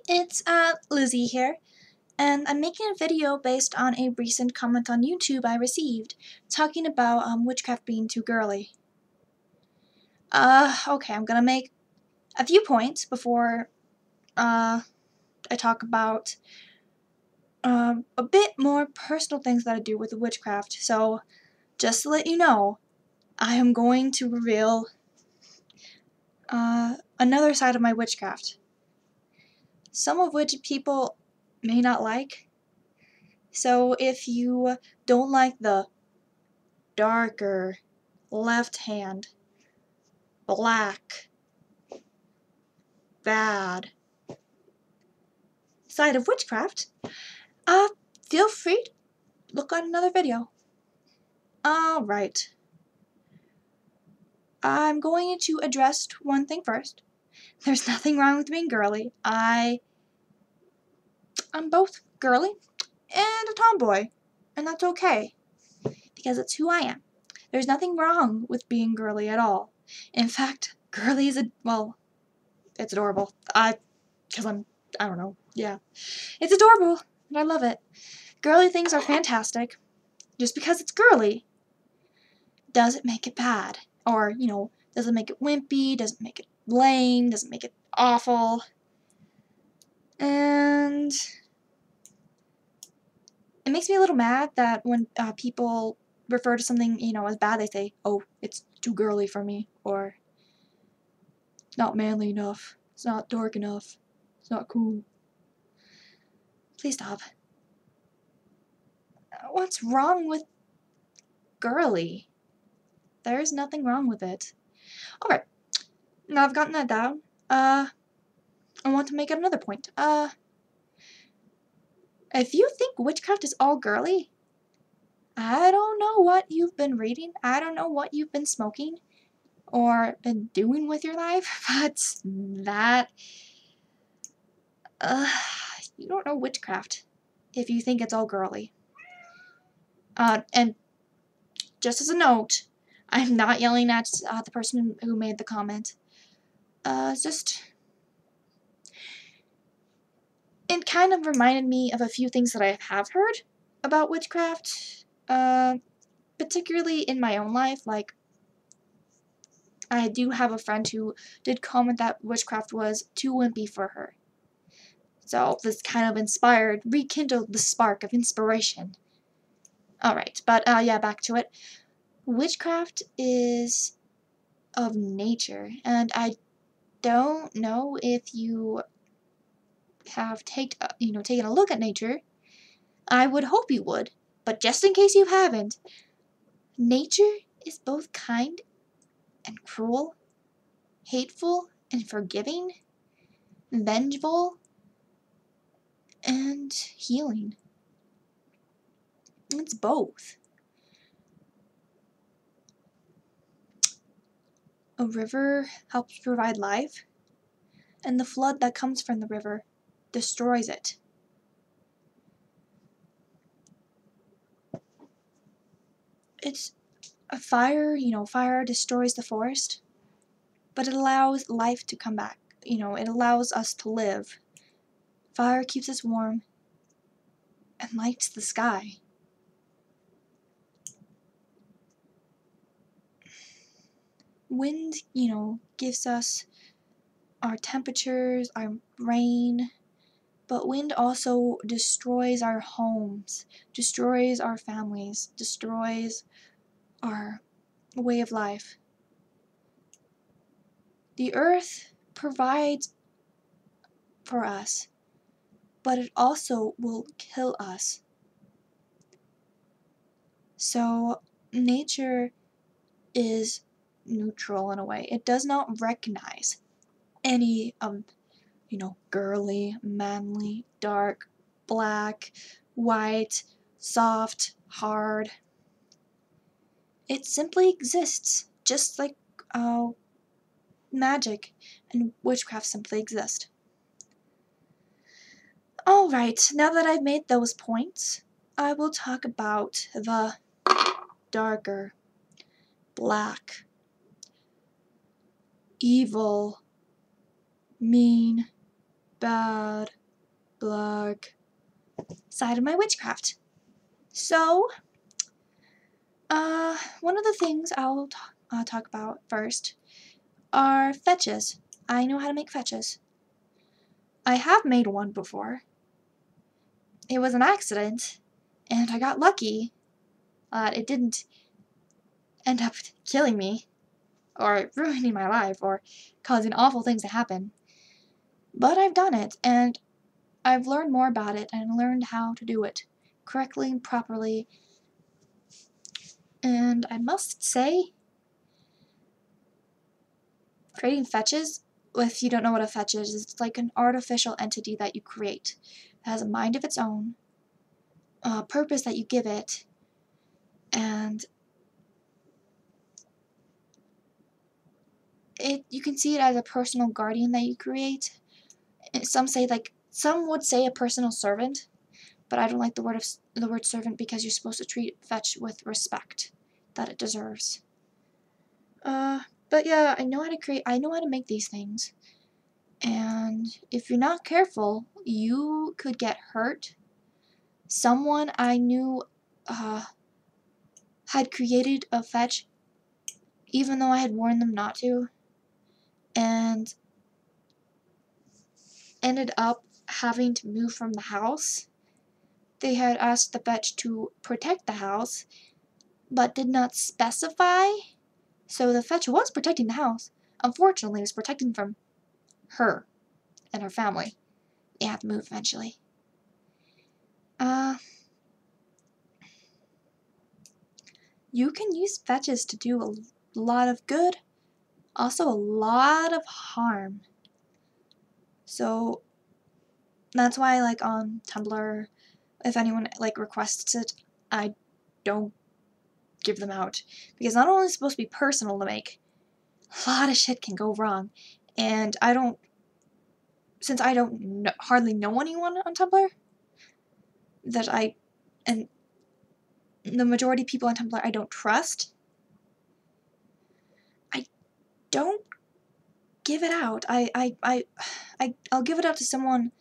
It's Lizzie here, and I'm making a video based on a recent comment on YouTube I received, talking about witchcraft being too girly. Okay, I'm gonna make a few points before I talk about a bit more personal things that I do with witchcraft. So, just to let you know, I am going to reveal another side of my witchcraft, some of which people may not like. So if you don't like the darker, left hand, black, bad side of witchcraft, feel free to look on another video. Alright. I'm going to address one thing first. There's nothing wrong with being girly. I'm both girly and a tomboy, and that's okay, because it's who I am. There's nothing wrong with being girly at all. In fact, girly is it's adorable. I don't know, yeah. It's adorable, and I love it. Girly things are fantastic. Just because it's girly doesn't make it bad. Or, doesn't make it wimpy, doesn't make it lame, doesn't make it awful. And it makes me a little mad that when people refer to something, as bad, they say, oh, it's too girly for me, or it's not manly enough, it's not dark enough, it's not cool. Please stop. What's wrong with girly? There's nothing wrong with it. Alright, now I've gotten that down, I want to make another point. If you think witchcraft is all girly, I don't know what you've been reading, I don't know what you've been smoking, or been doing with your life, but you don't know witchcraft if you think it's all girly. And just as a note, I'm not yelling at the person who made the comment. It's just... It kind of reminded me of a few things that I have heard about witchcraft, particularly in my own life. Like, I do have a friend who did comment that witchcraft was too wimpy for her. So this kind of rekindled the spark of inspiration. Alright, but yeah, back to it. Witchcraft is of nature, and I don't know if you have taken a look at nature. I would hope you would, but just in case you haven't, nature is both kind and cruel, hateful and forgiving, vengeful and healing. It's both. A river helps provide life, and the flood that comes from the river destroys it. It's a fire, fire destroys the forest, but it allows life to come back. It allows us to live. Fire keeps us warm and lights the sky. Wind, gives us our temperatures, our rain, but wind also destroys our homes, destroys our families, destroys our way of life. The earth provides for us, but it also will kill us. So nature is neutral in a way. It does not recognize any of, girly, manly, dark, black, white, soft, hard. It simply exists, just like magic and witchcraft simply exist. Alright, now that I've made those points, I will talk about the darker, black, evil, mean, bad, black side of my witchcraft. So, one of the things I'll talk about first are fetches. I know how to make fetches. I have made one before. It was an accident, and I got lucky. It didn't end up killing me, or ruining my life, or causing awful things to happen. But I've done it, and I've learned more about it, and learned how to do it correctly and properly. And I must say, creating fetches, if you don't know what a fetch is, it's like an artificial entity that you create. It has a mind of its own, a purpose that you give it, and you can see it as a personal guardian that you create. Some would say a personal servant, but I don't like the word servant because you're supposed to treat fetch with respect that it deserves. But yeah, I know how to make these things. And if you're not careful, you could get hurt. Someone I knew had created a fetch even though I had warned them not to, and ended up having to move from the house. They had asked the fetch to protect the house, but did not specify. So the fetch was protecting the house. Unfortunately, it was protecting from her and her family. They had to move eventually. You can use fetches to do a lot of good, also a lot of harm. So that's why, like, on Tumblr, if anyone requests it, I don't give them out, because not only is it supposed to be personal to make, a lot of shit can go wrong, and since I don't hardly know anyone on Tumblr, and the majority of people on Tumblr I don't trust, I don't give it out. I'll give it out to someone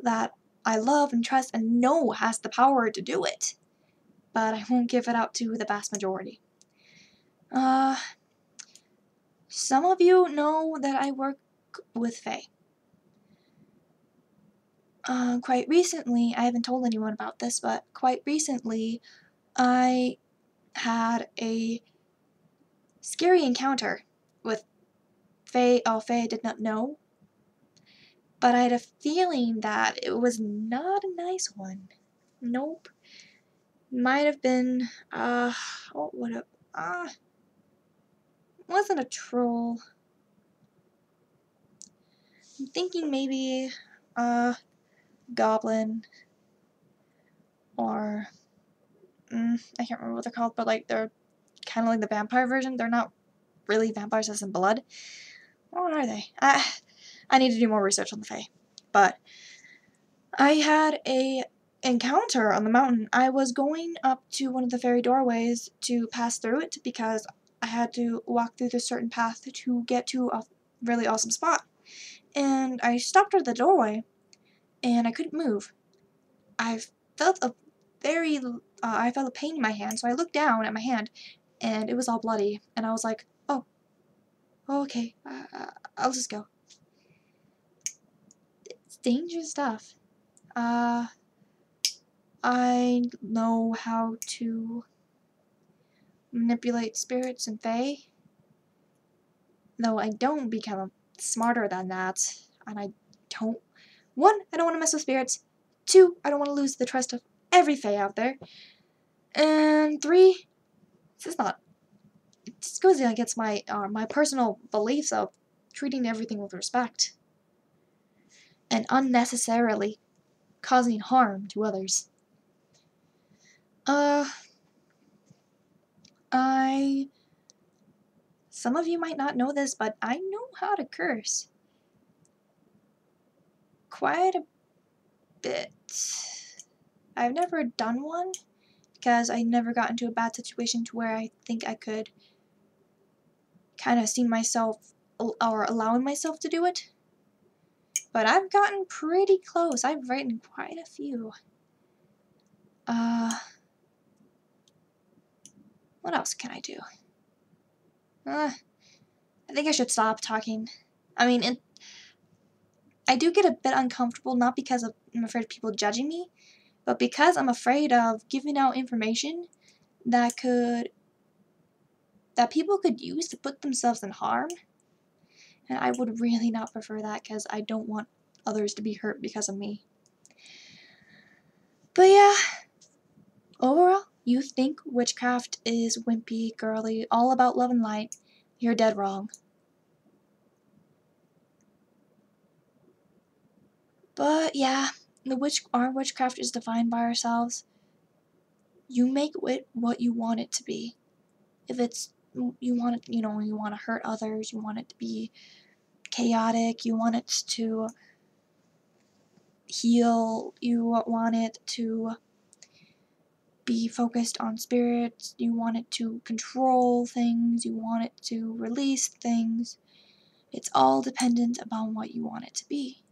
that I love and trust and know has the power to do it, but I won't give it out to the vast majority. Some of you know that I work with Fae. Quite recently, I haven't told anyone about this, but quite recently, I had a scary encounter with Fae. Oh, Fae I did not know, but I had a feeling that it was not a nice one. Nope. Might have been, wasn't a troll. I'm thinking maybe, goblin, or, I can't remember what they're called, but they're kind of like the vampire version. They're not really vampires as in blood. What are they? I need to do more research on the Fae. But I had a encounter on the mountain. I was going up to one of the fairy doorways to pass through it because I had to walk through this certain path to get to a really awesome spot. And I stopped at the doorway, and I couldn't move. I felt a pain in my hand, so I looked down at my hand, and it was all bloody, and I was like, oh okay, I'll just go. It's dangerous stuff. I know how to manipulate spirits and fae, though I don't become smarter than that, and I don't want to mess with spirits. 2, I don't want to lose the trust of every fae out there. And 3, it just goes against my personal beliefs of treating everything with respect and unnecessarily causing harm to others. Some of you might not know this, but I know how to curse. Quite a bit. I've never done one, because I never got into a bad situation to where I think I could kind of see myself, or allowing myself to do it. but I've gotten pretty close. I've written quite a few. What else can I do? I think I should stop talking. I mean, I do get a bit uncomfortable, not because I'm afraid of people judging me, but because I'm afraid of giving out information that people could use to put themselves in harm. And I would really not prefer that because I don't want others to be hurt because of me. But yeah, overall, you think witchcraft is wimpy, girly, all about love and light, you're dead wrong. But yeah, our witchcraft is defined by ourselves. You make it what you want it to be. If it's you want it, you want to hurt others, you want it to be chaotic, you want it to heal, you want it to be focused on spirits, you want it to control things, you want it to release things. It's all dependent upon what you want it to be.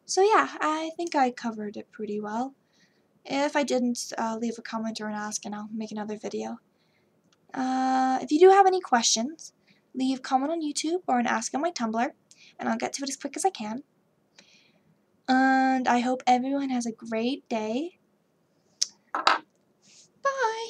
So yeah, I think I covered it pretty well. If I didn't, leave a comment or an ask and I'll make another video. If you do have any questions, leave a comment on YouTube or an ask on my Tumblr, and I'll get to it as quick as I can. And I hope everyone has a great day. Bye!